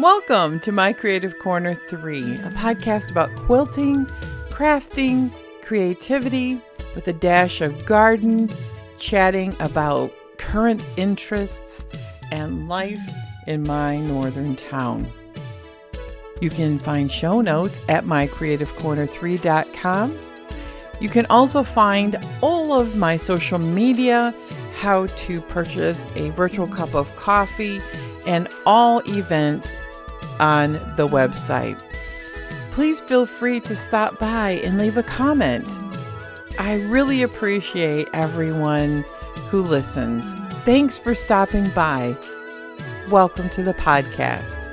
Welcome to My Creative Corner 3, a podcast about quilting, crafting, creativity, with a dash of garden, chatting about current interests and life in my northern town. You can find show notes at mycreativecorner3.com. You can also find all of my social media, how to purchase a virtual cup of coffee, and all events on the website. Please feel free to stop by and leave a comment. I really appreciate everyone who listens. Thanks for stopping by. Welcome to the podcast.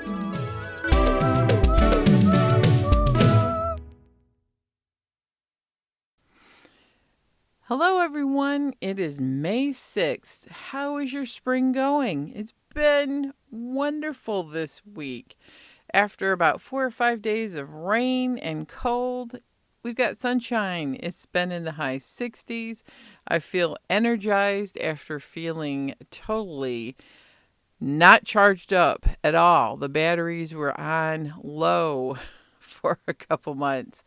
Hello, everyone. It is May 6th. How is your spring going? It's been wonderful this week. After about 4 or 5 days of rain and cold, we've got sunshine. It's been in the high 60s. I feel energized after feeling totally not charged up at all. The batteries were on low for a couple months.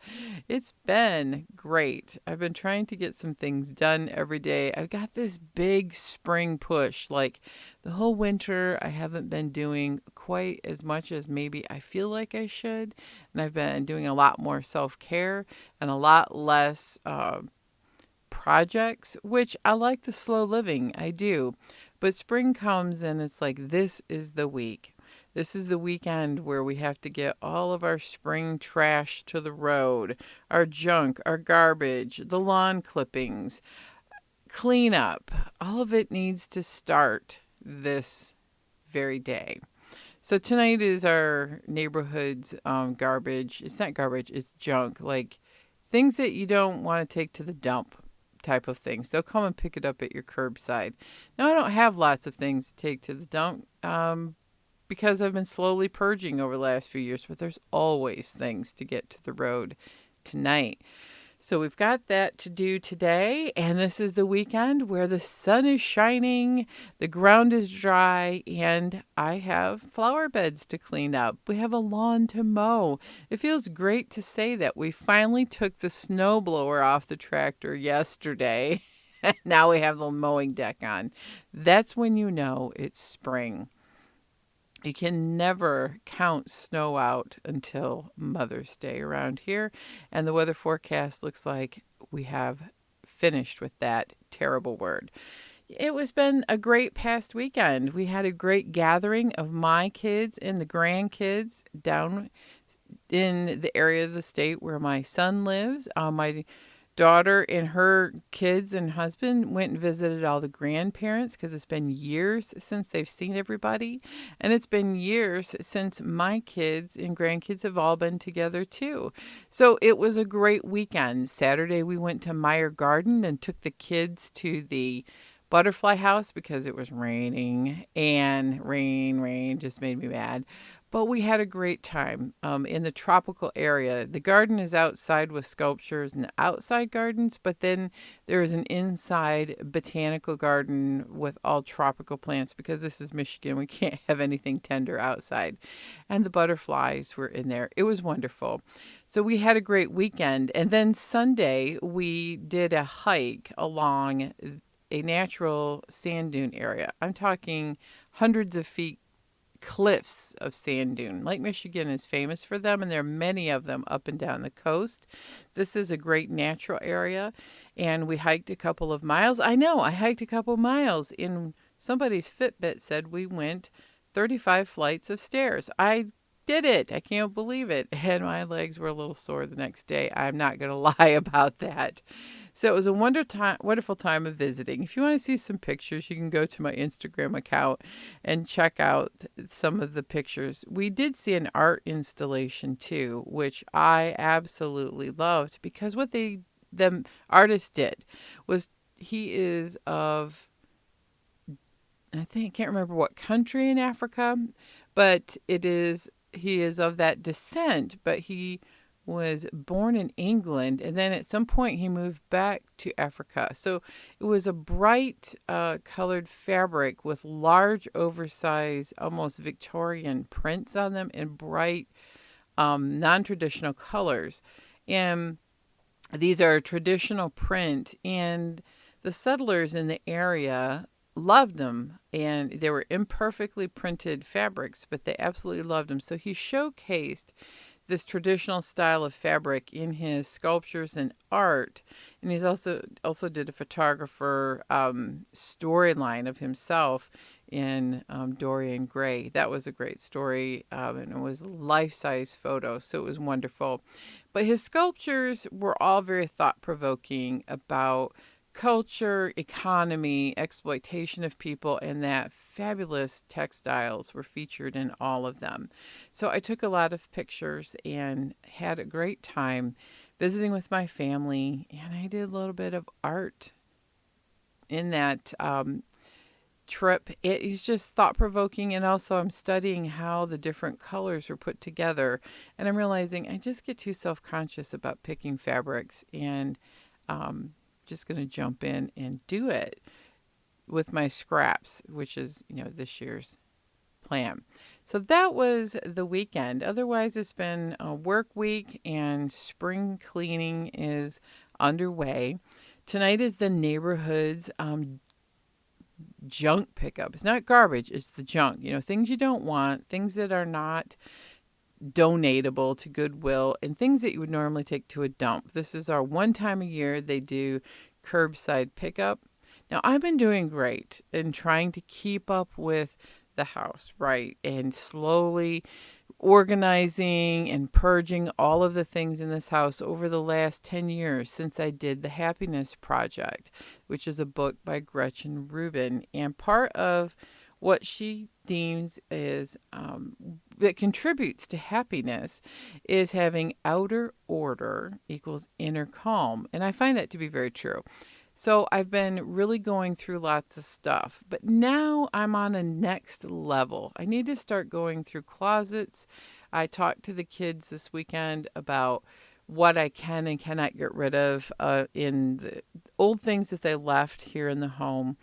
It's been great. I've been trying to get some things done every day. I've got this big spring push. Like the whole winter, I haven't been doing quite as much as maybe I feel like I should. And I've been doing a lot more self-care and a lot less projects, which I like the slow living. I do. But spring comes and it's like, this is the week. This is the weekend where we have to get all of our spring trash to the road, our junk, our garbage, the lawn clippings, clean up. All of it needs to start this very day. So tonight is our neighborhood's garbage. It's not garbage, it's junk. Like things that you don't want to take to the dump type of things. They'll come and pick it up at your curbside. Now, I don't have lots of things to take to the dump. Because I've been slowly purging over the last few years, but there's always things to get to the road tonight. So we've got that to do today, and this is the weekend where the sun is shining, the ground is dry, and I have flower beds to clean up. We have a lawn to mow. It feels great to say that. We finally took the snowblower off the tractor yesterday. Now we have the mowing deck on. That's when you know it's spring. You can never count snow out until Mother's Day around here. And the weather forecast looks like we have finished with that terrible word. It was been a great past weekend. We had a great gathering of my kids and the grandkids down in the area of the state where my son lives. My daughter and her kids and husband went and visited all the grandparents because it's been years since they've seen everybody. And it's been years since my kids and grandkids have all been together too. So it was a great weekend. Saturday we went to Meyer Garden and took the kids to the butterfly house because it was raining, and rain just made me mad. But we had a great time in the tropical area. The garden is outside with sculptures and outside gardens, but then there is an inside botanical garden with all tropical plants because this is Michigan. We can't have anything tender outside. And the butterflies were in there. It was wonderful. So we had a great weekend. And then Sunday, we did a hike along a natural sand dune area. I'm talking hundreds of feet cliffs of sand dune. Lake Michigan is famous for them, and there are many of them up and down the coast. This is a great natural area, and we hiked a couple of miles. I know, I hiked a couple miles. In somebody's Fitbit said we went 35 flights of stairs. I did it. I can't believe it. And my legs were a little sore the next day. I'm not going to lie about that. So it was a wonderful time of visiting. If you want to see some pictures, you can go to my Instagram account and check out some of the pictures. We did see an art installation too, which I absolutely loved because what the artist did was he is of, I can't remember what country in Africa, but he is of that descent, but he was born in England, and then at some point he moved back to Africa. So it was a bright colored fabric with large, oversized, almost Victorian prints on them in bright, non-traditional colors. And these are traditional print, and the settlers in the area loved them, and they were imperfectly printed fabrics, but they absolutely loved them. So he showcased this traditional style of fabric in his sculptures and art, and he's also did a photographer storyline of himself in Dorian Gray. That was a great story, and it was life-size photo, so it was wonderful. But his sculptures were all very thought-provoking about culture, economy, exploitation of people, and that fabulous textiles were featured in all of them. So I took a lot of pictures and had a great time visiting with my family, and I did a little bit of art in that trip. It is just thought-provoking, and also I'm studying how the different colors were put together, and I'm realizing I just get too self-conscious about picking fabrics, and just going to jump in and do it with my scraps, which is, this year's plan. So that was the weekend. Otherwise, it's been a work week, and spring cleaning is underway. Tonight is the neighborhood's junk pickup. It's not garbage, it's the junk. Things you don't want, things that are not donatable to Goodwill, and things that you would normally take to a dump. This is our one time a year they do curbside pickup. Now, I've been doing great in trying to keep up with the house, right? And slowly organizing and purging all of the things in this house over the last 10 years since I did The Happiness Project, which is a book by Gretchen Rubin. And part of what she deems is that contributes to happiness is having outer order equals inner calm. And I find that to be very true. So I've been really going through lots of stuff, but now I'm on a next level. I need to start going through closets. I talked to the kids this weekend about what I can and cannot get rid of in the old things that they left here in the home.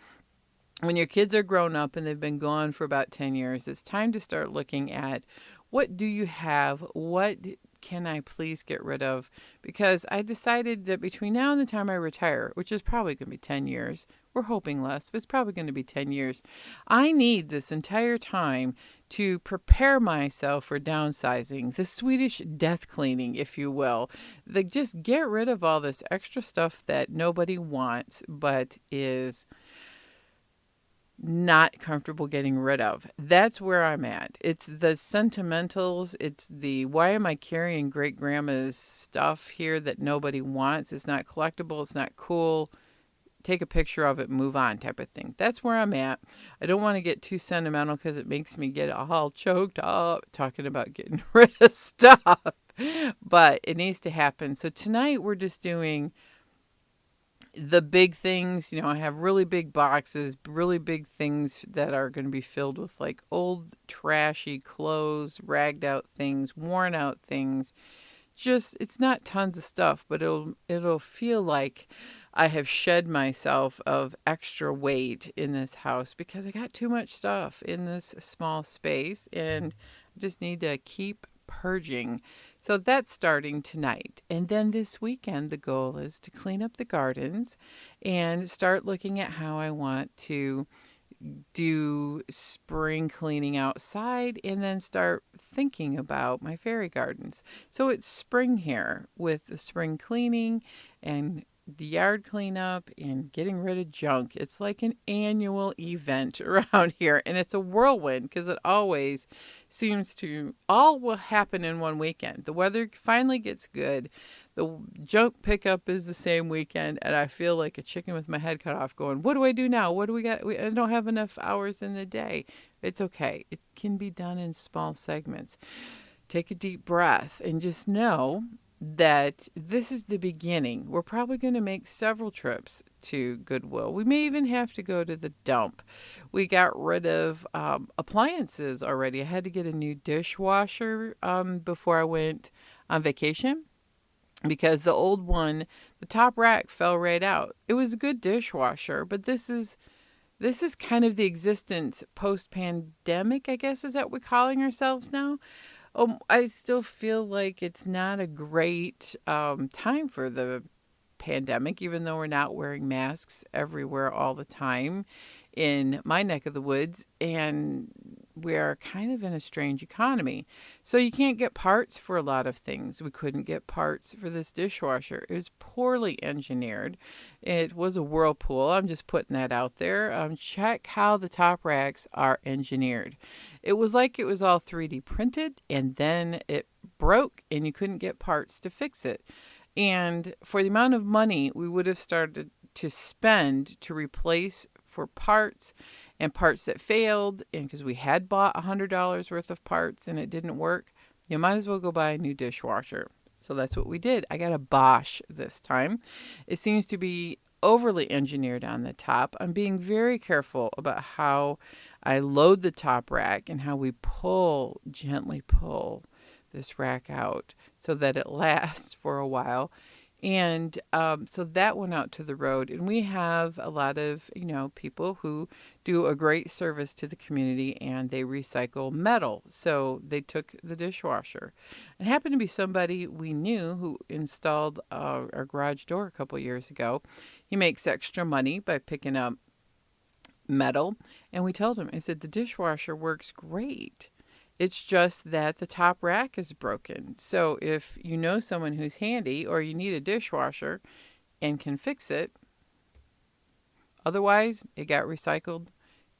When your kids are grown up and they've been gone for about 10 years, it's time to start looking at what do you have? What can I please get rid of? Because I decided that between now and the time I retire, which is probably going to be 10 years, we're hoping less, but it's probably going to be 10 years, I need this entire time to prepare myself for downsizing, the Swedish death cleaning, if you will. Just get rid of all this extra stuff that nobody wants, but is not comfortable getting rid of. That's where I'm at. It's the sentimentals. It's the why am I carrying great grandma's stuff here that nobody wants? It's not collectible. It's not cool. Take a picture of it, move on type of thing. That's where I'm at. I don't want to get too sentimental because it makes me get all choked up talking about getting rid of stuff. But it needs to happen. So tonight we're just doing the big things. I have really big boxes, really big things that are going to be filled with like old trashy clothes, ragged out things, worn out things. Just, it's not tons of stuff, but it'll feel like I have shed myself of extra weight in this house because I got too much stuff in this small space, and I just need to keep purging. So that's starting tonight. And then this weekend, the goal is to clean up the gardens and start looking at how I want to do spring cleaning outside, and then start thinking about my fairy gardens. So it's spring here with the spring cleaning and the yard cleanup and getting rid of junk. It's like an annual event around here, and it's a whirlwind because it always seems to all will happen in one weekend. The weather finally gets good. The junk pickup is the same weekend, and I feel like a chicken with my head cut off going, what do I do now? What do we got? I don't have enough hours in the day. It's okay. It can be done in small segments. Take a deep breath and just know that this is the beginning. We're probably going to make several trips to Goodwill. We may even have to go to the dump. We got rid of appliances already. I had to get a new dishwasher before I went on vacation. because the old one, the top rack fell right out. It was a good dishwasher, but this is kind of the existence post-pandemic, I guess, is that we're calling ourselves now. I still feel like it's not a great time for the pandemic, even though we're not wearing masks everywhere all the time in my neck of the woods, and we are kind of in a strange economy. So you can't get parts for a lot of things. We couldn't get parts for this dishwasher. It was poorly engineered. It was a whirlpool. I'm just putting that out there. Check how the top racks are engineered. It was like it was all 3D printed, and then it broke and you couldn't get parts to fix it. And for the amount of money we would have started to spend to replace for parts and parts that failed, and because we had bought $100 worth of parts and it didn't work, you might as well go buy a new dishwasher. So that's what we did. I got a Bosch this time. It seems to be overly engineered on the top. I'm being very careful about how I load the top rack and how we gently pull this rack out so that it lasts for a while. And so that went out to the road. And we have a lot of, people who do a great service to the community, and they recycle metal. So they took the dishwasher. It happened to be somebody we knew who installed our garage door a couple years ago. He makes extra money by picking up metal. And we told him, I said, the dishwasher works great. It's just that the top rack is broken. So if you know someone who's handy, or you need a dishwasher and can fix it, otherwise it got recycled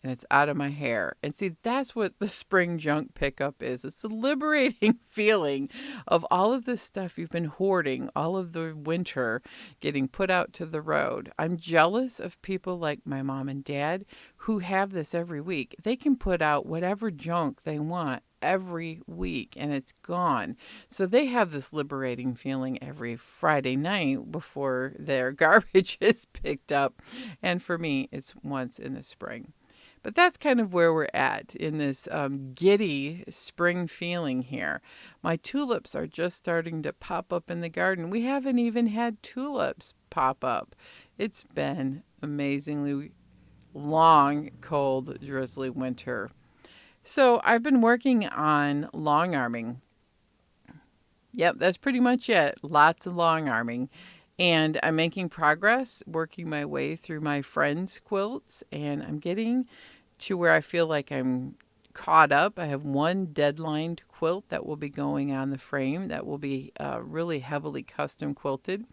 and it's out of my hair. And see, that's what the spring junk pickup is. It's a liberating feeling of all of this stuff you've been hoarding all of the winter getting put out to the road. I'm jealous of people like my mom and dad who have this every week. They can put out whatever junk they want every week and it's gone. So they have this liberating feeling every Friday night before their garbage is picked up. And for me, it's once in the spring. But that's kind of where we're at in this giddy spring feeling here. My tulips are just starting to pop up in the garden. We haven't even had tulips pop up. It's been amazingly long, cold, drizzly winter. So I've been working on long arming. Yep, that's pretty much it. Lots of long arming. And I'm making progress, working my way through my friends' quilts, and I'm getting to where I feel like I'm caught up. I have one deadlined quilt that will be going on the frame that will be really heavily custom quilted.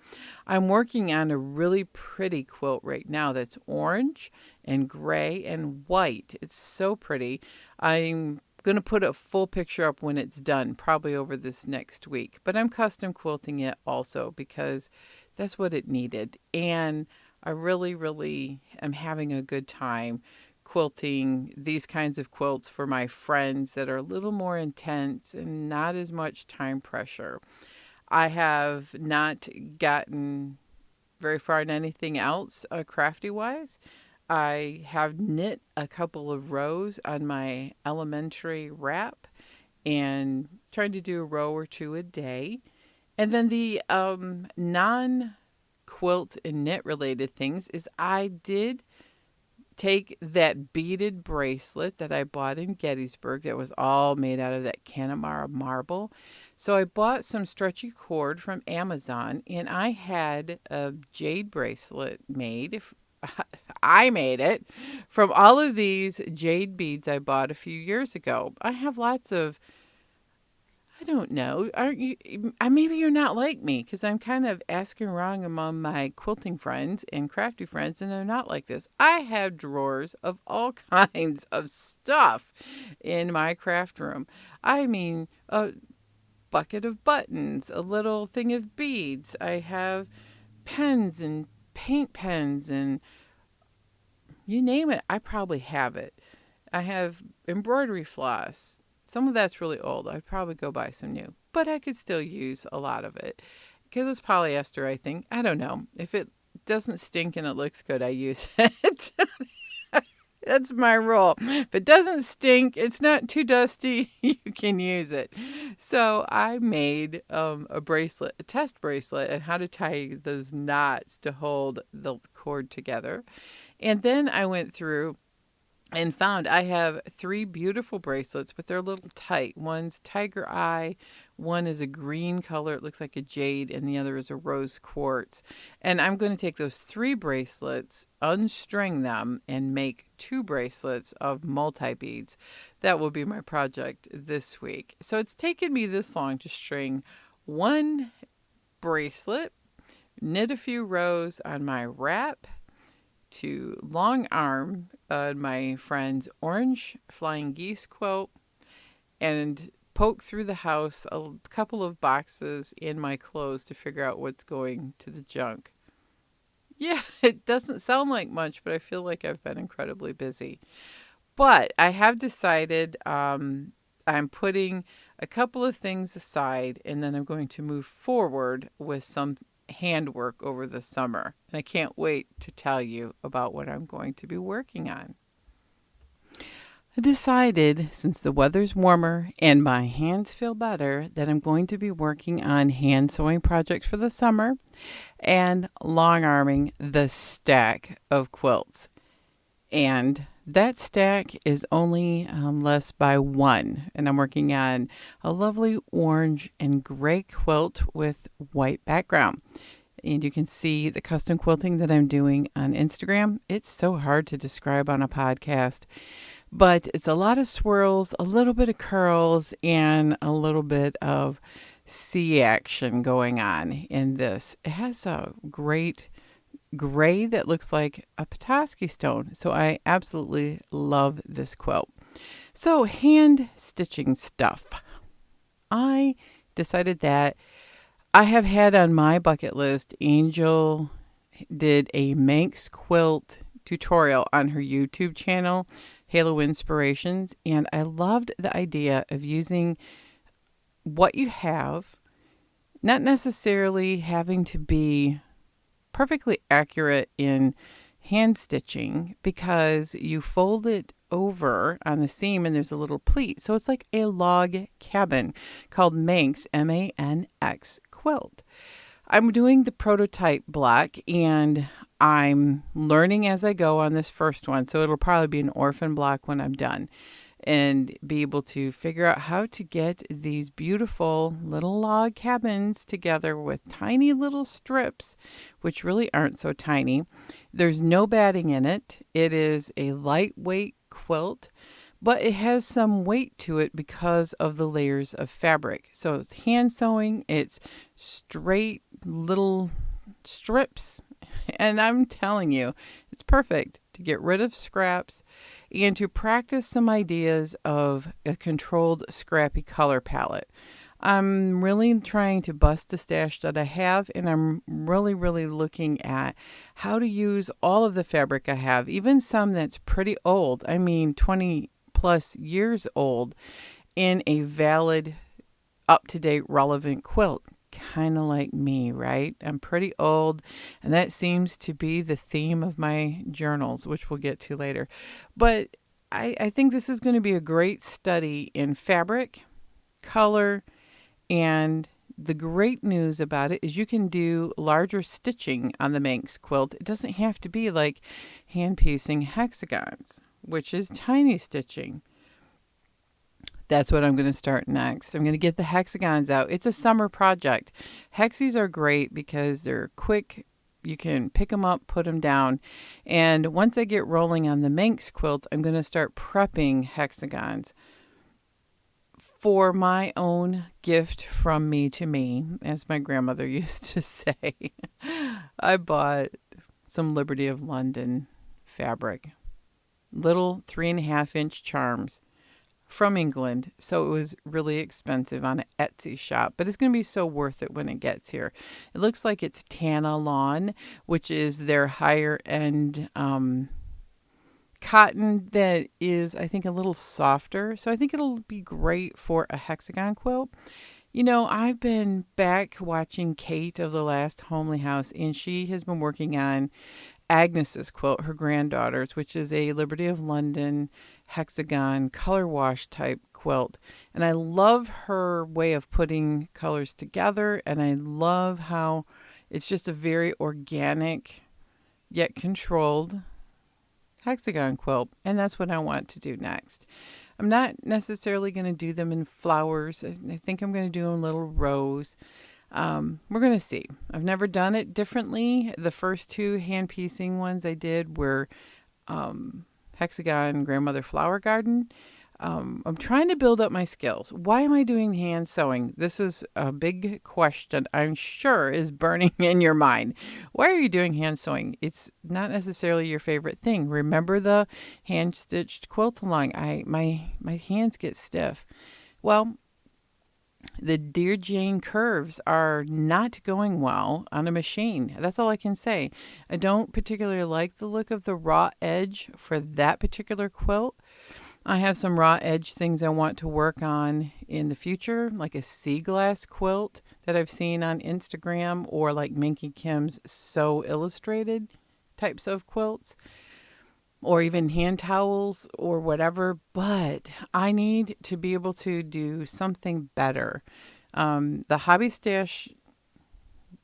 I'm working on a really pretty quilt right now that's orange and gray and white. It's so pretty. I'm going to put a full picture up when it's done, probably over this next week. But I'm custom quilting it also because that's what it needed. And I really, really am having a good time quilting these kinds of quilts for my friends that are a little more intense and not as much time pressure. I have not gotten very far in anything else crafty-wise. I have knit a couple of rows on my elementary wrap and trying to do a row or two a day. And then the non-quilt and knit related things is I did take that beaded bracelet that I bought in Gettysburg that was all made out of that Connemara marble. So I bought some stretchy cord from Amazon, and I had a jade bracelet made. I made it from all of these jade beads I bought a few years ago. I have lots of, I don't know, aren't you? Maybe you're not like me because I'm kind of asking around among my quilting friends and crafty friends, and they're not like this. I have drawers of all kinds of stuff in my craft room. I mean, a bucket of buttons, a little thing of beads. I have pens and paint pens and you name it, I probably have it. I have embroidery floss. Some of that's really old. I'd probably go buy some new. But I could still use a lot of it. Because it's polyester, I think. I don't know. If it doesn't stink and it looks good, I use it. That's my rule. If it doesn't stink, it's not too dusty, you can use it. So I made a bracelet, a test bracelet, and how to tie those knots to hold the cord together. And then I went through and found I have 3 beautiful bracelets, but they're a little tight. One's tiger eye, one is a green color, it looks like a jade, and the other is a rose quartz. And I'm going to take those 3 bracelets, unstring them, and make 2 bracelets of multi-beads. That will be my project this week. So it's taken me this long to string one bracelet, knit a few rows on my wrap, to long arm my friend's orange flying geese quilt, and poke through the house a couple of boxes in my clothes to figure out what's going to the junk. Yeah, it doesn't sound like much, but I feel like I've been incredibly busy. But I have decided I'm putting a couple of things aside, and then I'm going to move forward with some handwork over the summer. And I can't wait to tell you about what I'm going to be working on. I decided, since the weather's warmer and my hands feel better, that I'm going to be working on hand sewing projects for the summer and long arming the stack of quilts. And that stack is only less by 1. And I'm working on a lovely orange and gray quilt with white background. And you can see the custom quilting that I'm doing on Instagram. It's so hard to describe on a podcast, but it's a lot of swirls, a little bit of curls, and a little bit of sea action going on in this. It has a great gray that looks like a Petoskey stone. So I absolutely love this quilt. So hand stitching stuff. I decided that I have had on my bucket list, Angel did a Manx quilt tutorial on her YouTube channel, Halo Inspirations, and I loved the idea of using what you have, not necessarily having to be perfectly accurate in hand stitching, because you fold it over on the seam and there's a little pleat. So it's like a log cabin called Manx, M-A-N-X quilt. I'm doing the prototype block and I'm learning as I go on this first one. So it'll probably be an orphan block when I'm done, and be able to figure out how to get these beautiful little log cabins together with tiny little strips, which really aren't so tiny. There's no batting in it. It is a lightweight quilt, but it has some weight to it because of the layers of fabric. So it's hand sewing, it's straight little strips, and I'm telling you, it's perfect to get rid of scraps and to practice some ideas of a controlled scrappy color palette. I'm really trying to bust the stash that I have, and I'm really looking at how to use all of the fabric I have, even some that's pretty old, 20 plus years old, in a valid, up-to-date, relevant quilt. Kind of like me, right? I'm pretty old, and that seems to be the theme of my journals, which we'll get to later. But I think this is going to be a great study in fabric, color, and the great news about it is you can do larger stitching on the Manx quilt. It doesn't have to be like hand piecing hexagons, which is tiny stitching. That's what I'm going to start next. I'm going to get the hexagons out. It's a summer project. Hexies are great because they're quick. You can pick them up, put them down. And once I get rolling on the Manx quilt, I'm going to start prepping hexagons for my own gift from me to me, as my grandmother used to say. I bought some Liberty of London fabric, little 3.5-inch charms from England. So it was really expensive on an Etsy shop, but it's going to be so worth it when it gets here. It looks like it's Tana Lawn, which is their higher end cotton that is, I think, a little softer. So I think it'll be great for a hexagon quilt. You know, I've been back watching Kate of the Last Homely House, and she has been working on Agnes's quilt, her granddaughter's, which is a Liberty of London hexagon color wash type quilt. And I love her way of putting colors together, and I love how it's just a very organic yet controlled hexagon quilt. And that's what I want to do next. I'm not necessarily going to do them in flowers. I think I'm going to do them in little rows. We're going to see. I've never done it differently. The first two hand piecing ones I did were hexagon grandmother flower garden. I'm trying to build up my skills. Why am I doing hand sewing? This is a big question I'm sure is burning in your mind. Why are you doing hand sewing? It's not necessarily your favorite thing. Remember the hand stitched quilt along. My hands get stiff. Well, the Dear Jane curves are not going well on a machine. That's all I can say. I don't particularly like the look of the raw edge for that particular quilt. I have some raw edge things I want to work on in the future, like a sea glass quilt that I've seen on Instagram, or like Minky Kim's Sew Illustrated types of quilts, or even hand towels or whatever. But I need to be able to do something better. The Hobby Stash,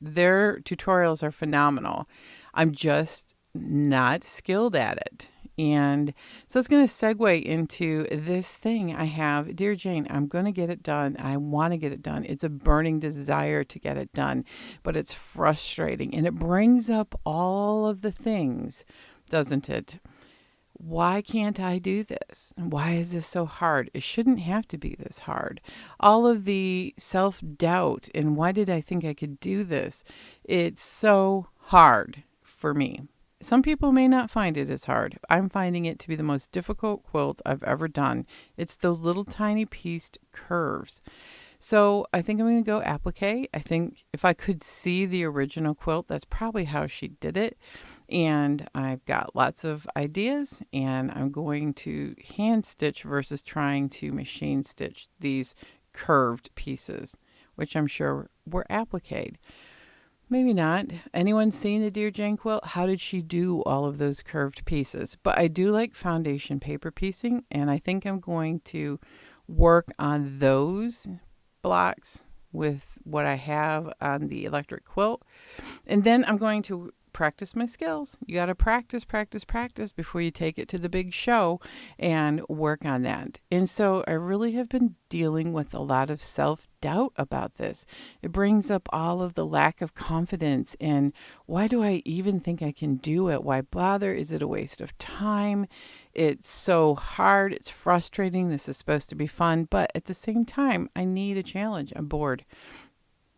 their tutorials are phenomenal. I'm just not skilled at it. And so it's going to segue into this thing I have. Dear Jane, I'm going to get it done. I want to get it done. It's a burning desire to get it done, but it's frustrating. And it brings up all of the things, doesn't it? Why can't I do this? Why is this so hard? It shouldn't have to be this hard. All of the self-doubt and why did I think I could do this? It's so hard for me. Some people may not find it as hard. I'm finding it to be the most difficult quilt I've ever done. It's those little tiny pieced curves. So I think I'm going to go applique. I think if I could see the original quilt, that's probably how she did it. And I've got lots of ideas, and I'm going to hand stitch versus trying to machine stitch these curved pieces, which I'm sure were appliqued. Maybe not. Anyone seen the Dear Jane quilt? How did she do all of those curved pieces? But I do like foundation paper piecing, and I think I'm going to work on those blocks with what I have on the electric quilt. And then I'm going to practice my skills. You got to practice before you take it to the big show and work on that. And so I really have been dealing with a lot of self-doubt about this. It brings up all of the lack of confidence and why do I even think I can do it? Why bother? Is it a waste of time? It's so hard. It's frustrating. This is supposed to be fun, but at the same time, I need a challenge. I'm bored.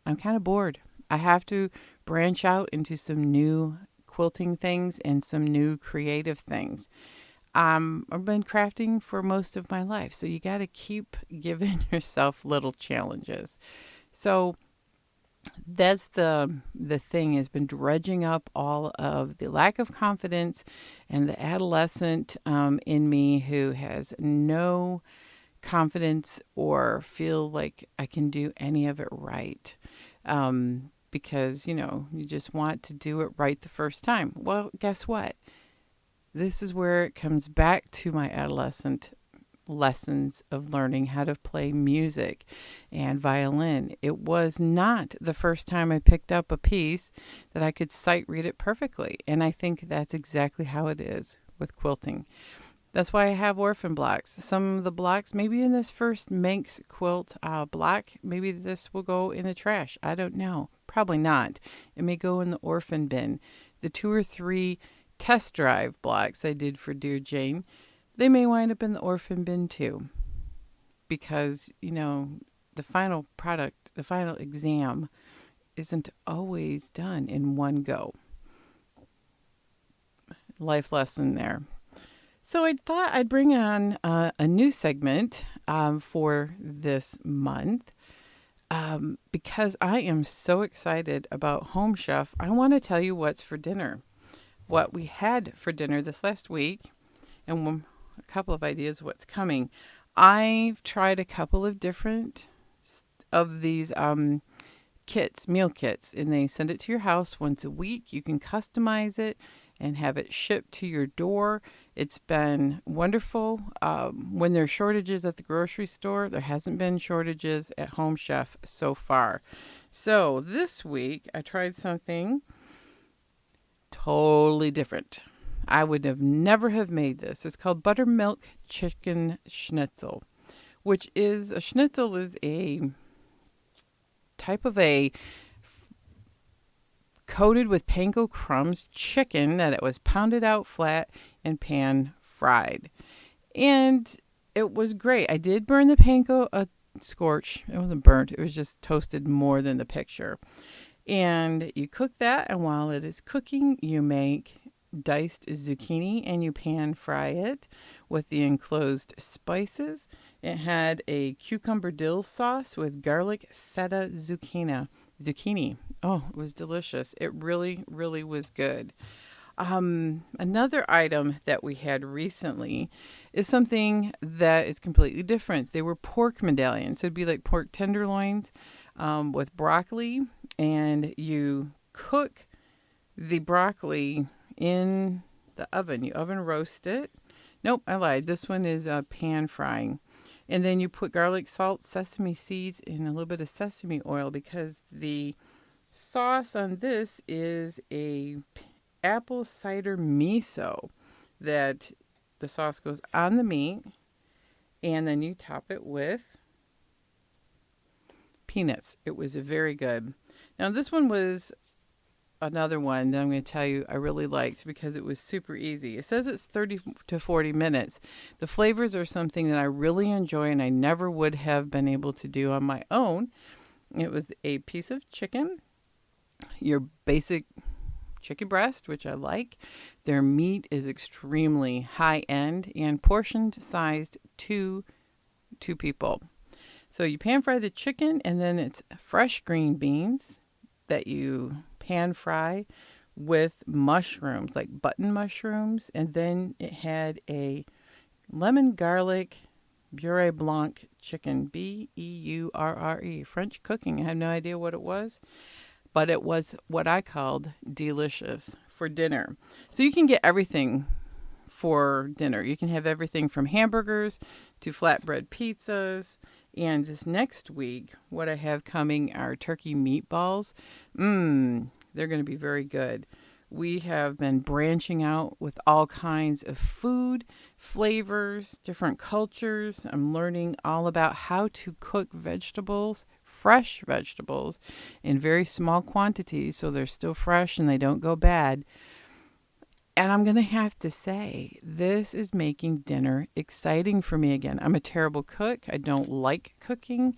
I'm kind of bored. I have to branch out into some new quilting things and some new creative things. I've been crafting for most of my life, so you got to keep giving yourself little challenges. So that's the thing, has been dredging up all of the lack of confidence and the adolescent in me who has no confidence or feel like I can do any of it right. Because, you just want to do it right the first time. Well, guess what? This is where it comes back to my adolescent lessons of learning how to play music and violin. It was not the first time I picked up a piece that I could sight read it perfectly. And I think that's exactly how it is with quilting. That's why I have orphan blocks. Some of the blocks, maybe in this first Manx quilt block, maybe this will go in the trash. I don't know. Probably not. It may go in the orphan bin. The 2 or 3 test drive blocks I did for Dear Jane, they may wind up in the orphan bin too. Because, the final product, the final exam isn't always done in one go. Life lesson there. So I thought I'd bring on a new segment for this month because I am so excited about Home Chef. I want to tell you what's for dinner, what we had for dinner this last week, and a couple of ideas of what's coming. I've tried a couple of different of these kits, meal kits, and they send it to your house once a week. You can customize it. and have it shipped to your door. It's been wonderful. When there's shortages at the grocery store, there hasn't been shortages at Home Chef so far. So this week I tried something totally different. I would have never have made this. It's called Buttermilk Chicken Schnitzel, which is a schnitzel is a type of a coated with panko crumbs chicken that it was pounded out flat and pan fried. And it was great. I did burn the panko a scorch. It wasn't burnt. It was just toasted more than the picture. And you cook that, and while it is cooking, you make diced zucchini and you pan fry it with the enclosed spices. It had a cucumber dill sauce with garlic feta zucchini. Oh, it was delicious. It really, really was good. Another item that we had recently is something that is completely different. They were pork medallions. So it'd be like pork tenderloins with broccoli, and you cook the broccoli in the oven. You oven roast it. Nope, I lied. This one is pan frying. And then you put garlic, salt, sesame seeds, and a little bit of sesame oil, because the sauce on this is a apple cider miso that the sauce goes on the meat, and then you top it with peanuts. It was very good. Now this one was another one that I'm going to tell you I really liked because it was super easy. It says it's 30 to 40 minutes. The flavors are something that I really enjoy and I never would have been able to do on my own. It was a piece of chicken, your basic chicken breast, which I like. Their meat is extremely high end and portioned sized to two people. So you pan fry the chicken, and then it's fresh green beans that you pan fry with mushrooms, like button mushrooms. And then it had a lemon garlic beurre blanc chicken, Beurre, French cooking. I have no idea what it was, but it was what I called delicious for dinner. So you can get everything for dinner. You can have everything from hamburgers to flatbread pizzas. And this next week, what I have coming are turkey meatballs. They're going to be very good. We have been branching out with all kinds of food, flavors, different cultures. I'm learning all about how to cook vegetables, fresh vegetables, in very small quantities so they're still fresh and they don't go bad. And I'm going to have to say, this is making dinner exciting for me again. I'm a terrible cook. I don't like cooking.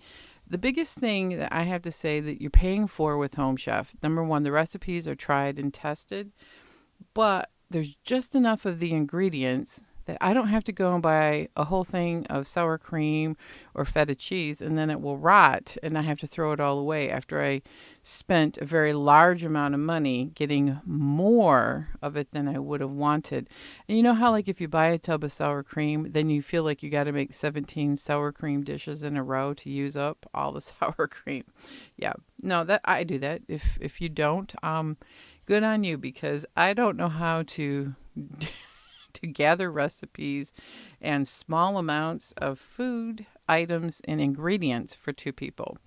The biggest thing that I have to say that you're paying for with Home Chef, number one, the recipes are tried and tested, but there's just enough of the ingredients that I don't have to go and buy a whole thing of sour cream or feta cheese, and then it will rot, and I have to throw it all away after I spent a very large amount of money getting more of it than I would have wanted. And you know how, like, if you buy a tub of sour cream, then you feel like you got to make 17 sour cream dishes in a row to use up all the sour cream. Yeah, no, that I do that. If you don't, good on you, because I don't know how to to gather recipes and small amounts of food items and ingredients for two people.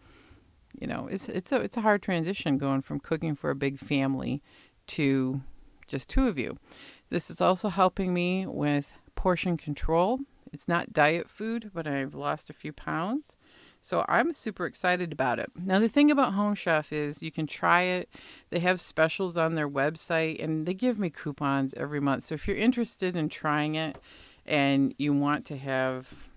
You know, it's a hard transition going from cooking for a big family to just two of you. This is also helping me with portion control. It's not diet food, but I've lost a few pounds. So I'm super excited about it. Now, the thing about Home Chef is you can try it. They have specials on their website, and they give me coupons every month. So if you're interested in trying it and you want to have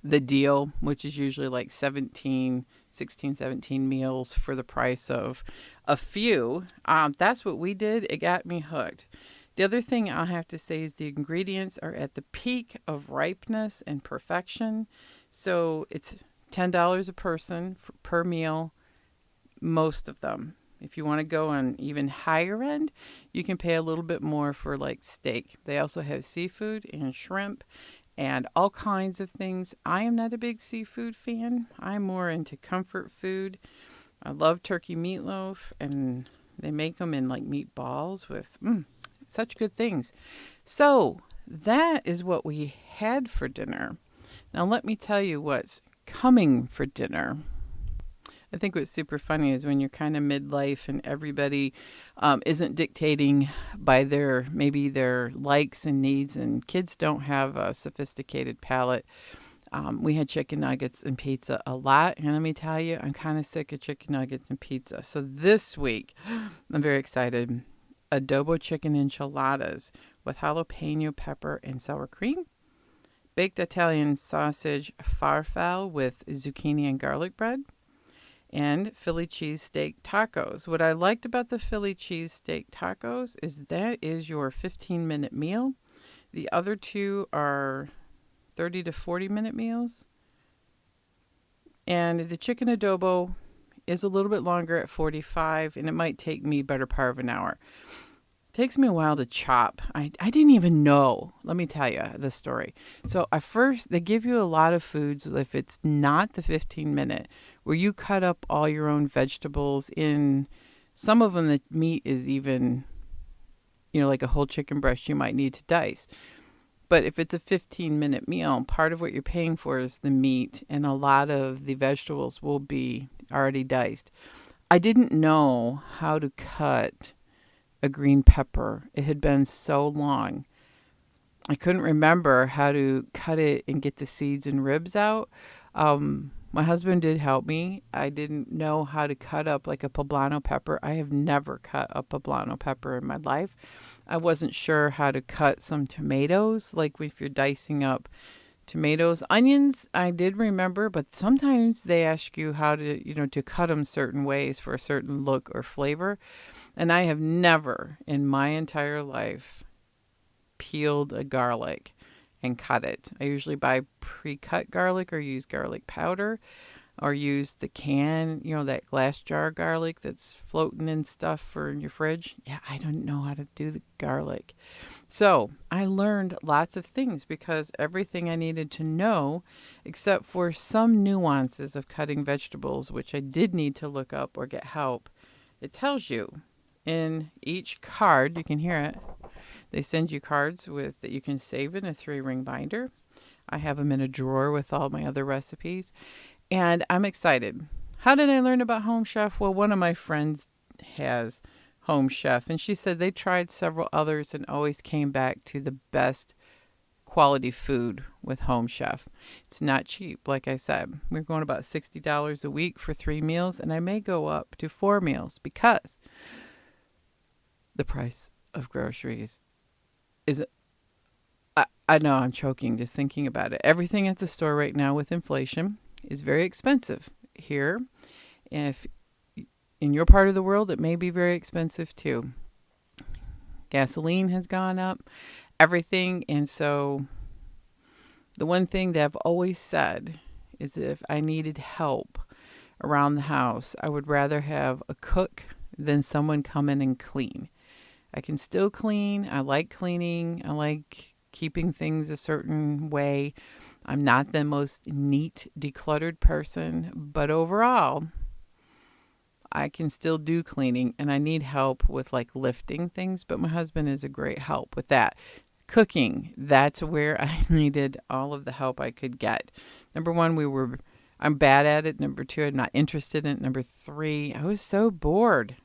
the deal, which is usually like 16, 17 meals for the price of a few, that's what we did. It got me hooked. The other thing I'll have to say is the ingredients are at the peak of ripeness and perfection. So it's $10 a person per meal, most of them. If you want to go on even higher end, you can pay a little bit more for like steak. They also have seafood and shrimp and all kinds of things. I am not a big seafood fan. I'm more into comfort food. I love turkey meatloaf, and they make them in like meatballs with Such good things. So that is what we had for dinner. Now let me tell you what's coming for dinner. I think what's super funny is when you're kind of midlife and everybody isn't dictating by maybe their likes and needs, and kids don't have a sophisticated palate. We had chicken nuggets and pizza a lot, and let me tell you, I'm kind of sick of chicken nuggets and pizza. So this week, I'm very excited. Adobo chicken enchiladas with jalapeno pepper and sour cream. Baked Italian sausage farfalle with zucchini and garlic bread. And Philly cheesesteak tacos. What I liked about the Philly cheesesteak tacos is that is your 15-minute meal. The other two are 30 to 40-minute meals. And the chicken adobo is a little bit longer at 45, and it might take me better part of an hour. It takes me a while to chop. I didn't even know. Let me tell you the story. So at first, they give you a lot of foods if it's not the 15-minute, where you cut up all your own vegetables in. Some of them, the meat is even, like a whole chicken breast you might need to dice. But if it's a 15-minute meal, part of what you're paying for is the meat, and a lot of the vegetables will be already diced. I didn't know how to cut a green pepper. It had been so long. I couldn't remember how to cut it and get the seeds and ribs out. My husband did help me. I didn't know how to cut up like a poblano pepper. I have never cut a poblano pepper in my life. I wasn't sure how to cut some tomatoes, like if you're dicing up tomatoes. Onions, I did remember, but sometimes they ask you how to cut them certain ways for a certain look or flavor. And I have never in my entire life peeled a garlic and cut it. I usually buy pre-cut garlic or use garlic powder or use the can, that glass jar garlic that's floating and stuff for in your fridge. Yeah, I don't know how to do the garlic. So I learned lots of things because everything I needed to know, except for some nuances of cutting vegetables, which I did need to look up or get help, it tells you. In each card, you can hear it. They send you cards that you can save in a 3-ring binder. I have them in a drawer with all my other recipes. And I'm excited. How did I learn about Home Chef? Well, one of my friends has Home Chef, and she said they tried several others and always came back to the best quality food with Home Chef. It's not cheap, like I said. We're going about $60 a week for 3 meals, and I may go up to 4 meals because the price of groceries is, I know I'm choking just thinking about it. Everything at the store right now with inflation is very expensive here. If in your part of the world, it may be very expensive too. Gasoline has gone up, everything. And so the one thing that I've always said is if I needed help around the house, I would rather have a cook than someone come in and clean. I can still clean. I like cleaning. I like keeping things a certain way. I'm not the most neat, decluttered person, but overall, I can still do cleaning, and I need help with like lifting things, but my husband is a great help with that. Cooking, that's where I needed all of the help I could get. Number 1, I'm bad at it. Number 2, I'm not interested in it. Number 3, I was so bored.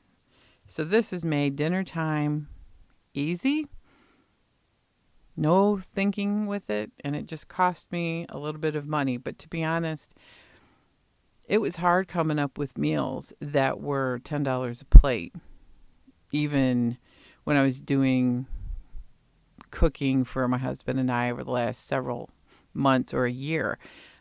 So this has made dinner time easy. No thinking with it, and it just cost me a little bit of money. But to be honest, it was hard coming up with meals that were $10 a plate, even when I was doing cooking for my husband and I over the last several months or a year.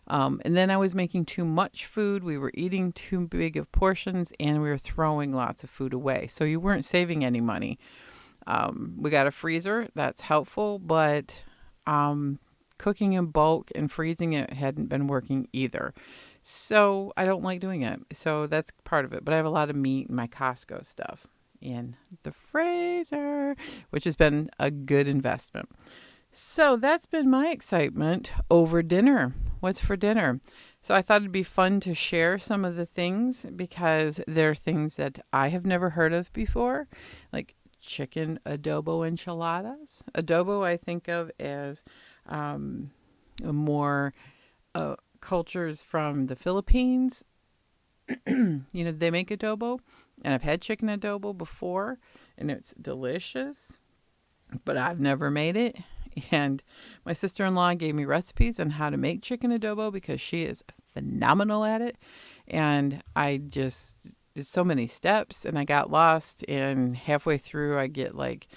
And then I was making too much food. We were eating too big of portions, and we were throwing lots of food away. So you weren't saving any money. We got a freezer. That's helpful, but cooking in bulk and freezing it hadn't been working either. So I don't like doing it. So that's part of it. But I have a lot of meat and my Costco stuff in the freezer, which has been a good investment. So that's been my excitement over dinner. What's for dinner? So I thought it'd be fun to share some of the things because they're things that I have never heard of before. Like chicken adobo enchiladas. Adobo I think of as a more cultures from the Philippines. They make adobo, and I've had chicken adobo before, and it's delicious, but I've never made it. And my sister-in-law gave me recipes on how to make chicken adobo because she is phenomenal at it. And I just did so many steps, and I got lost. And halfway through, I get like,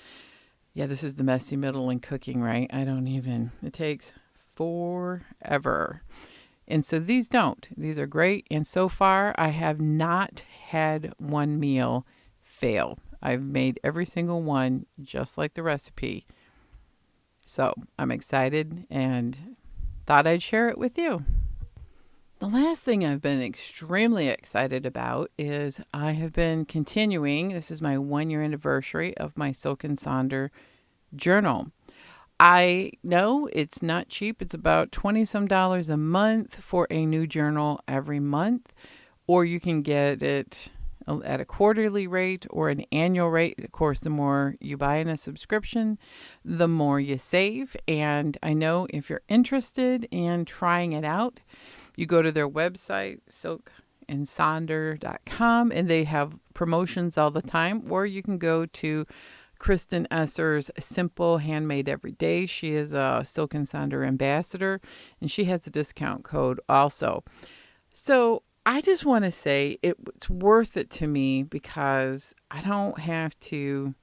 yeah, this is the messy middle in cooking, right? It takes forever. And so these don't. These are great. And so far, I have not had one meal fail. I've made every single one just like the recipe. So I'm excited and thought I'd share it with you. The last thing I've been extremely excited about is I have been continuing. This is my 1-year anniversary of my Silk and Sonder journal. I know it's not cheap. It's about $20 some a month for a new journal every month, or you can get it at a quarterly rate or an annual rate. Of course, the more you buy in a subscription, the more you save. And I know if you're interested in trying it out, you go to their website, silkandsonder.com, and they have promotions all the time, or you can go to Kristen Esser's Simple Handmade Every Day. She is a Silk and Sonder ambassador, and she has a discount code also. So I just want to say it's worth it to me because I don't have to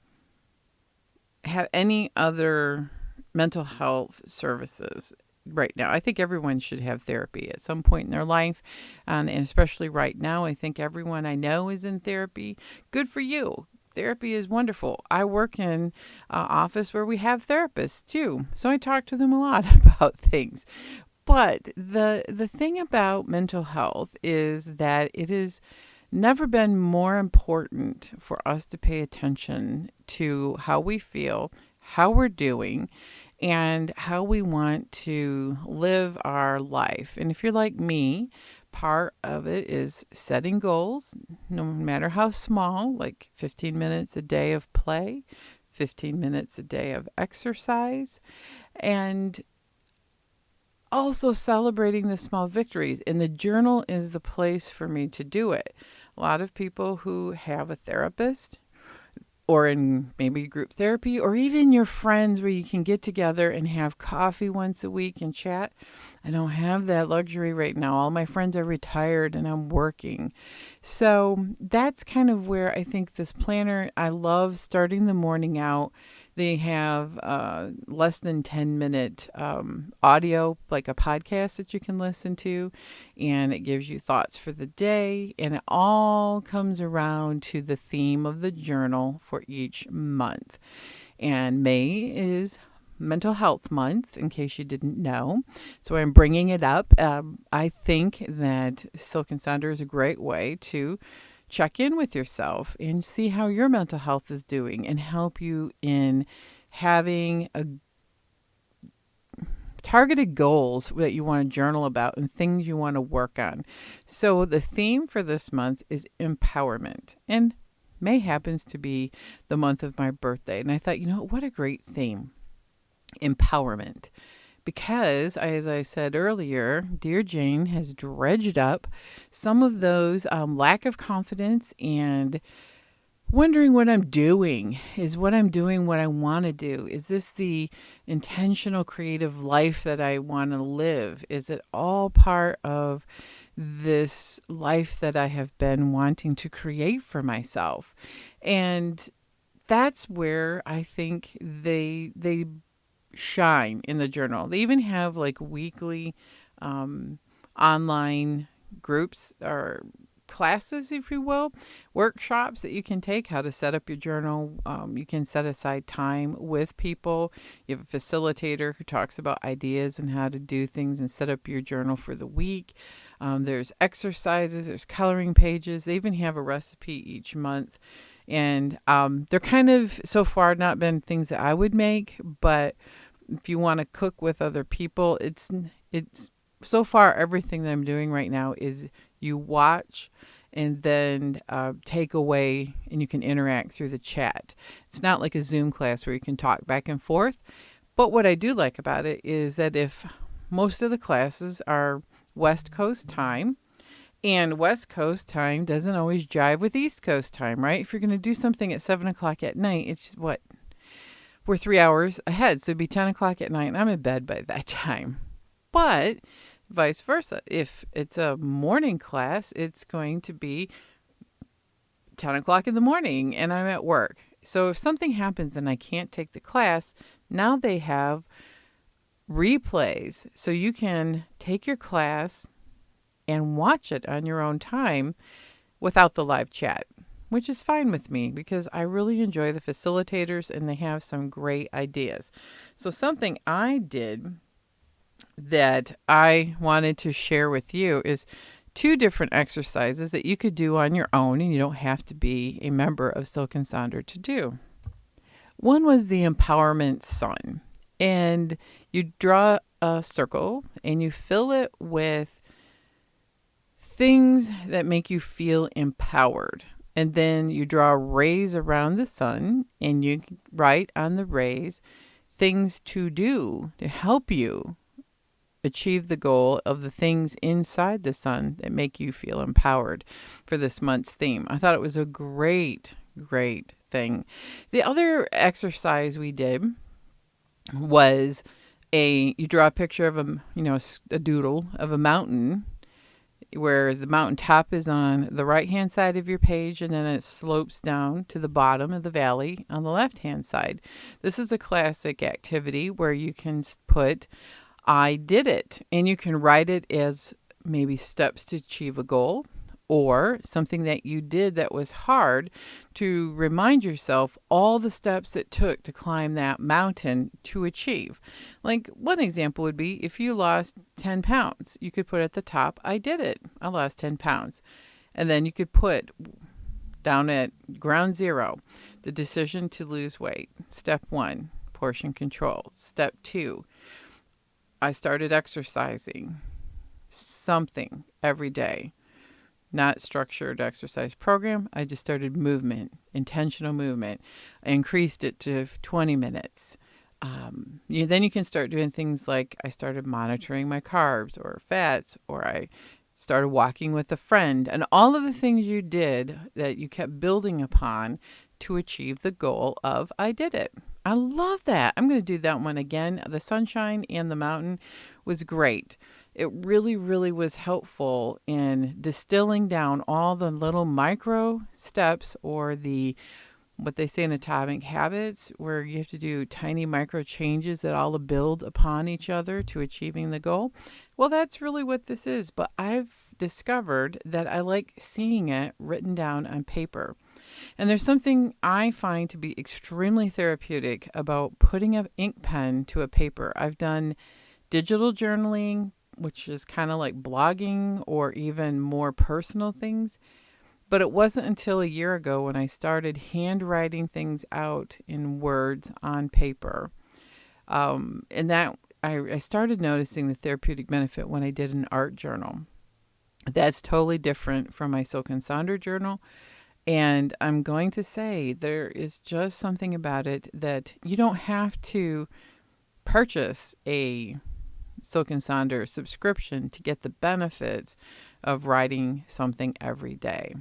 have any other mental health services right now. I think everyone should have therapy at some point in their life, and especially right now. I think everyone I know is in therapy. Good for you. Therapy is wonderful. I work in an office where we have therapists too, so I talk to them a lot about things. But the thing about mental health is that it has never been more important for us to pay attention to how we feel, how we're doing, and how we want to live our life. And if you're like me, part of it is setting goals, no matter how small, like 15 minutes a day of play, 15 minutes a day of exercise, and also celebrating the small victories. And the journal is the place for me to do it. A lot of people who have a therapist, or in maybe group therapy, or even your friends where you can get together and have coffee once a week and chat. I don't have that luxury right now. All my friends are retired and I'm working. So that's kind of where I think this planner, I love starting the morning out. They have less than 10-minute audio, like a podcast that you can listen to, and it gives you thoughts for the day, and it all comes around to the theme of the journal for each month. And May is Mental Health Month, in case you didn't know. So I'm bringing it up. I think that Silk and Sonder is a great way to check in with yourself and see how your mental health is doing and help you in having a targeted goals that you want to journal about and things you want to work on. So the theme for this month is empowerment, and May happens to be the month of my birthday. And I thought, what a great theme, empowerment. Because, as I said earlier, Dear Jane has dredged up some of those lack of confidence and wondering what I'm doing. Is what I'm doing what I want to do? Is this the intentional creative life that I want to live? Is it all part of this life that I have been wanting to create for myself? And that's where I think they shine in the journal. They even have like weekly online groups or classes, if you will, workshops that you can take, how to set up your journal. You can set aside time with people. You have a facilitator who talks about ideas and how to do things and set up your journal for the week. There's exercises, there's coloring pages. They even have a recipe each month. And they're kind of, so far, not been things that I would make, but if you want to cook with other people, it's so far everything that I'm doing right now is you watch and then take away, and you can interact through the chat. It's not like a Zoom class where you can talk back and forth. But what I do like about it is that if most of the classes are West Coast time, and West Coast time doesn't always jive with East Coast time, right? If you're going to do something at 7 o'clock at night, it's what? We're 3 hours ahead, so it'd be 10 o'clock at night, and I'm in bed by that time. But vice versa. If it's a morning class, it's going to be 10 o'clock in the morning, and I'm at work. So if something happens and I can't take the class, now they have replays. So you can take your class and watch it on your own time without the live chat, which is fine with me because I really enjoy the facilitators and they have some great ideas. So something I did that I wanted to share with you is 2 different exercises that you could do on your own, and you don't have to be a member of Silk and Sonder to do. One was the empowerment sun, and you draw a circle and you fill it with things that make you feel empowered. And then you draw rays around the sun and you write on the rays things to do to help you achieve the goal of the things inside the sun that make you feel empowered for this month's theme. I thought it was a great thing. The other exercise we did was you draw a picture of a doodle of a mountain, where the mountain top is on the right-hand side of your page, and then it slopes down to the bottom of the valley on the left-hand side. This is a classic activity where you can put, I did it, and you can write it as maybe steps to achieve a goal, or something that you did that was hard to remind yourself all the steps it took to climb that mountain to achieve. Like one example would be if you lost 10 pounds, you could put at the top, I did it. I lost 10 pounds. And then you could put down at ground zero, the decision to lose weight. Step 1, portion control. Step 2, I started exercising something every day. Not structured exercise program. I just started movement, intentional movement. I increased it to 20 minutes. Then you can start doing things like I started monitoring my carbs or fats, or I started walking with a friend, and all of the things you did that you kept building upon to achieve the goal of I did it. I love that. I'm going to do that one again. The sunshine and the mountain was great. It really was helpful in distilling down all the little micro steps, or what they say in Atomic Habits, where you have to do tiny micro changes that all build upon each other to achieving the goal. Well, that's really what this is. But I've discovered that I like seeing it written down on paper. And there's something I find to be extremely therapeutic about putting an ink pen to a paper. I've done digital journaling, which is kind of like blogging or even more personal things. But it wasn't until a year ago when I started handwriting things out in words on paper. And that I started noticing the therapeutic benefit when I did an art journal. That's totally different from my Silk and Sonder journal. And I'm going to say there is just something about it that you don't have to purchase a Silk and Sonder subscription to get the benefits of writing something every day.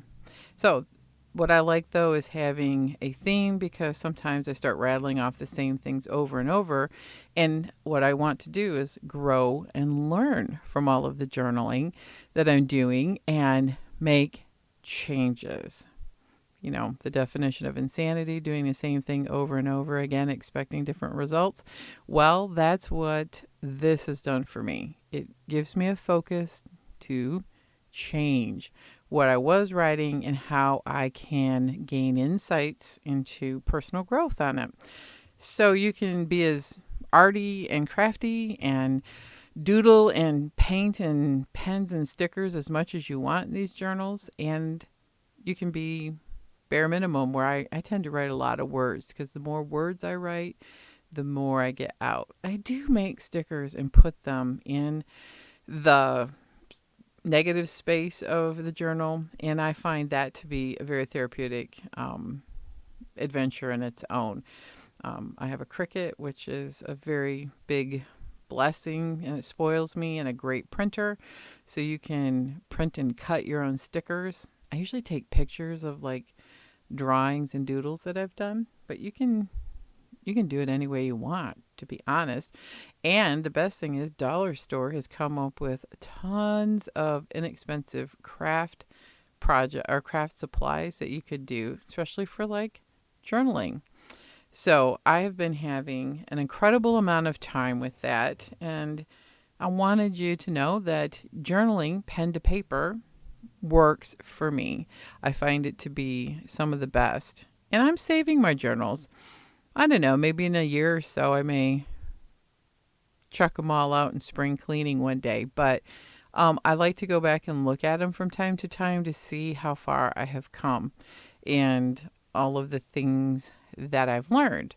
So what I like, though, is having a theme, because sometimes I start rattling off the same things over and over. And what I want to do is grow and learn from all of the journaling that I'm doing and make changes. You know, the definition of insanity, doing the same thing over and over again, expecting different results. Well, that's what this has done for me. It gives me a focus to change what I was writing and how I can gain insights into personal growth on it. So you can be as arty and crafty and doodle and paint and pens and stickers as much as you want in these journals, and you can be bare minimum, where I tend to write a lot of words, because the more words I write, the more I get out. I do make stickers and put them in the negative space of the journal, and I find that to be a very therapeutic adventure in its own. I have a Cricut, which is a very big blessing, and it spoils me, and a great printer, so you can print and cut your own stickers. I usually take pictures of like drawings and doodles that I've done, but you can do it any way you want, to be honest. And the best thing is Dollar Store has come up with tons of inexpensive craft project or craft supplies that you could do, especially for like journaling. So I have been having an incredible amount of time with that, and I wanted you to know that journaling pen to paper works for me. I find it to be some of the best. And I'm saving my journals. I don't know, maybe in a year or so I may chuck them all out in spring cleaning one day. But I like to go back and look at them from time to time to see how far I have come and all of the things that I've learned.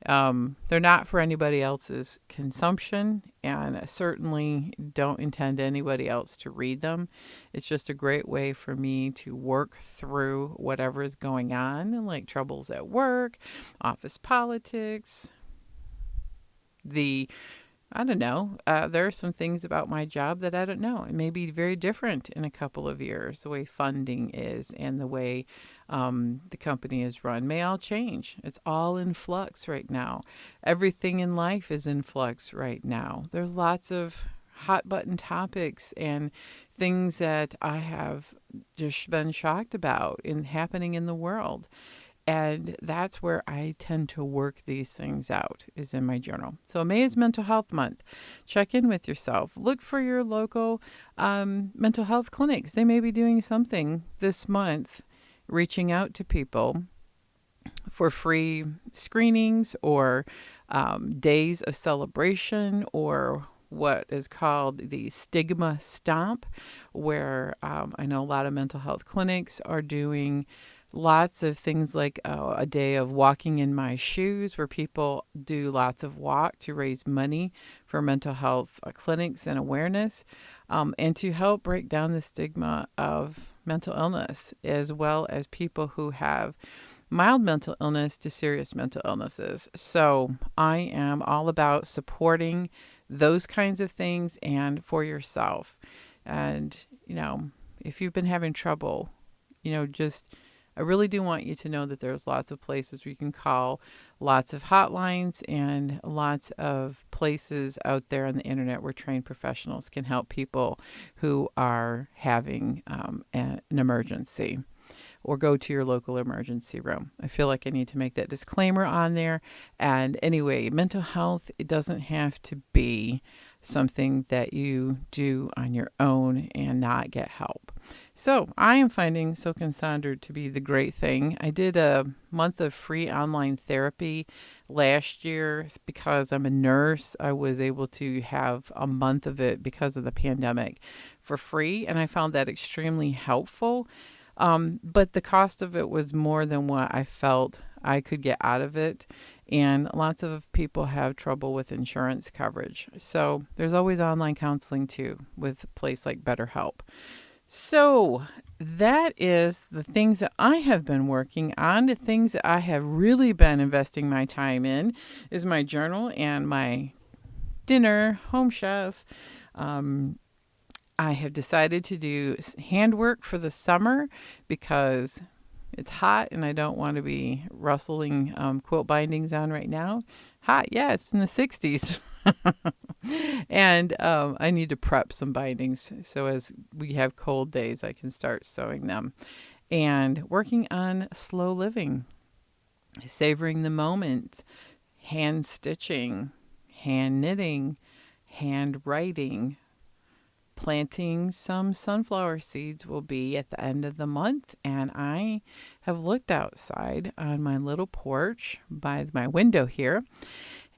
They're not for anybody else's consumption, and I certainly don't intend anybody else to read them. It's just a great way for me to work through whatever is going on, and like troubles at work, office politics, I don't know. There are some things about my job that I don't know. It may be very different in a couple of years. The way funding is and the way the company is run may all change. It's all in flux right now. Everything in life is in flux right now. There's lots of hot button topics and things that I have just been shocked about in happening in the world. And that's where I tend to work these things out, is in my journal. So May is Mental Health Month. Check in with yourself. Look for your local mental health clinics. They may be doing something this month, reaching out to people for free screenings or days of celebration, or what is called the Stigma Stomp, where I know a lot of mental health clinics are doing lots of things like a day of walking in my shoes, where people do lots of walk to raise money for mental health clinics and awareness, and to help break down the stigma of mental illness, as well as people who have mild mental illness to serious mental illnesses. So I am all about supporting those kinds of things and for yourself. And, if you've been having trouble, I really do want you to know that there's lots of places where you can call, lots of hotlines, and lots of places out there on the internet where trained professionals can help people who are having an emergency, or go to your local emergency room. I feel like I need to make that disclaimer on there. And anyway, mental health, it doesn't have to be something that you do on your own and not get help. So I am finding Silk and Sonder to be the great thing. I did a month of free online therapy last year because I'm a nurse. I was able to have a month of it because of the pandemic for free, and I found that extremely helpful. But the cost of it was more than what I felt I could get out of it. And lots of people have trouble with insurance coverage. So there's always online counseling too, with a place like BetterHelp. So that is the things that I have been working on. The things that I have really been investing my time in is my journal and my dinner, Home Chef. I have decided to do handwork for the summer because it's hot and I don't want to be rustling quilt bindings on right now. Hot, yeah, it's in the 60s. And I need to prep some bindings so as we have cold days, I can start sewing them. And working on slow living, savoring the moment, hand stitching, hand knitting, hand writing. Planting some sunflower seeds will be at the end of the month, and I have looked outside on my little porch by my window here,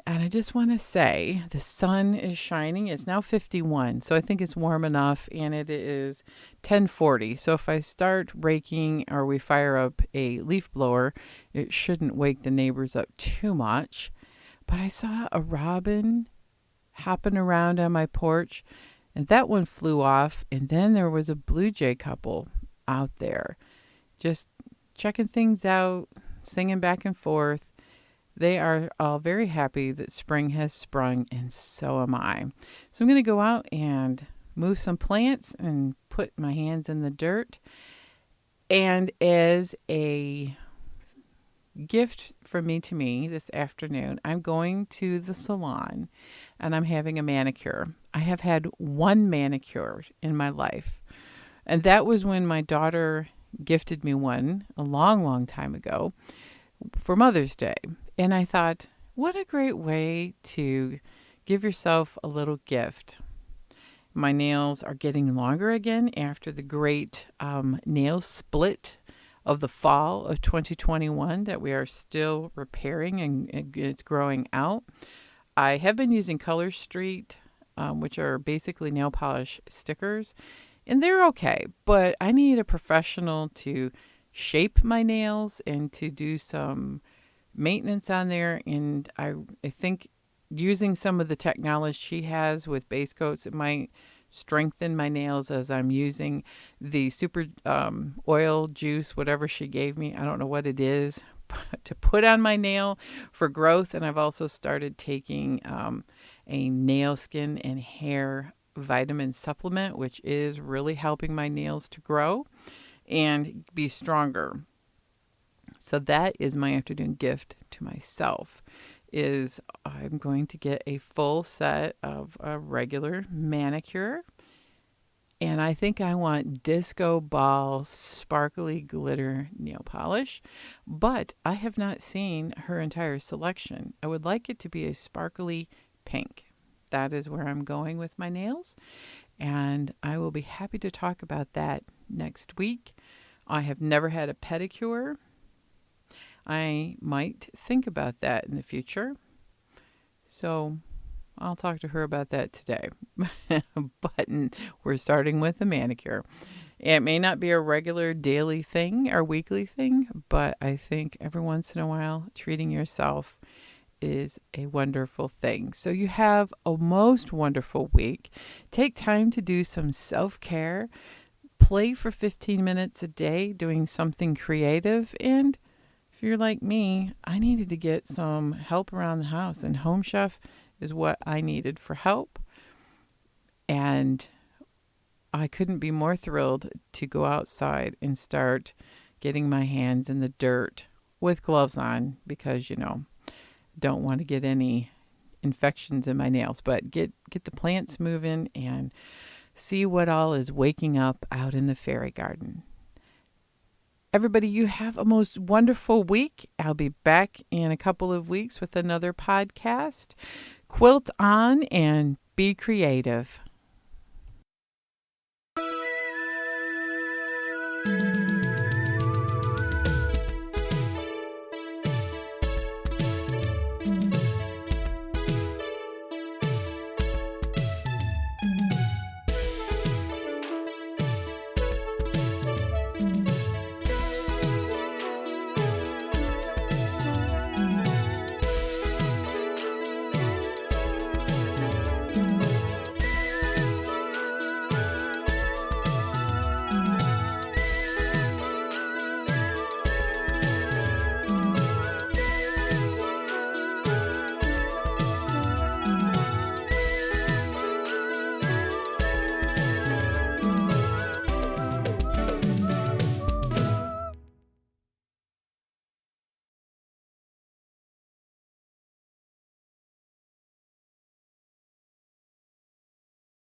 and I just want to say the sun is shining. It's now 51, so I think it's warm enough, and it is 10:40. So if I start raking or we fire up a leaf blower, it shouldn't wake the neighbors up too much. But I saw a robin hopping around on my porch. And that one flew off. And then there was a blue jay couple out there just checking things out, singing back and forth. They are all very happy that spring has sprung, and so am I. So I'm going to go out and move some plants and put my hands in the dirt. And as a gift from me to me this afternoon, I'm going to the salon and I'm having a manicure. I have had one manicure in my life, and that was when my daughter gifted me one a long, long time ago for Mother's Day. And I thought, what a great way to give yourself a little gift. My nails are getting longer again after the great nail split of the fall of 2021 that we are still repairing, and it's growing out. I have been using Color Street, which are basically nail polish stickers, and they're okay, but I need a professional to shape my nails and to do some maintenance on there. And I think using some of the technology she has with base coats, it might strengthen my nails as I'm using the super oil juice, whatever she gave me. I don't know what it is, to put on my nail for growth. And I've also started taking a nail, skin, and hair vitamin supplement, which is really helping my nails to grow and be stronger. So that is my afternoon gift to myself, is I'm going to get a full set of a regular manicure. And I think I want disco ball sparkly glitter nail polish, but I have not seen her entire selection. I would like it to be a sparkly pink. That is where I'm going with my nails, and I will be happy to talk about that next week. I have never had a pedicure. I might think about that in the future. So I'll talk to her about that today. But we're starting with a manicure. It may not be a regular daily thing or weekly thing, but I think every once in a while, treating yourself is a wonderful thing. So you have a most wonderful week. Take time to do some self-care. Play for 15 minutes a day doing something creative. And if you're like me, I needed to get some help around the house, and Home Chef is what I needed for help. And I couldn't be more thrilled to go outside and start getting my hands in the dirt with gloves on, because, don't want to get any infections in my nails. But get the plants moving and see what all is waking up out in the fairy garden. Everybody, you have a most wonderful week. I'll be back in a couple of weeks with another podcast. Quilt on and be creative.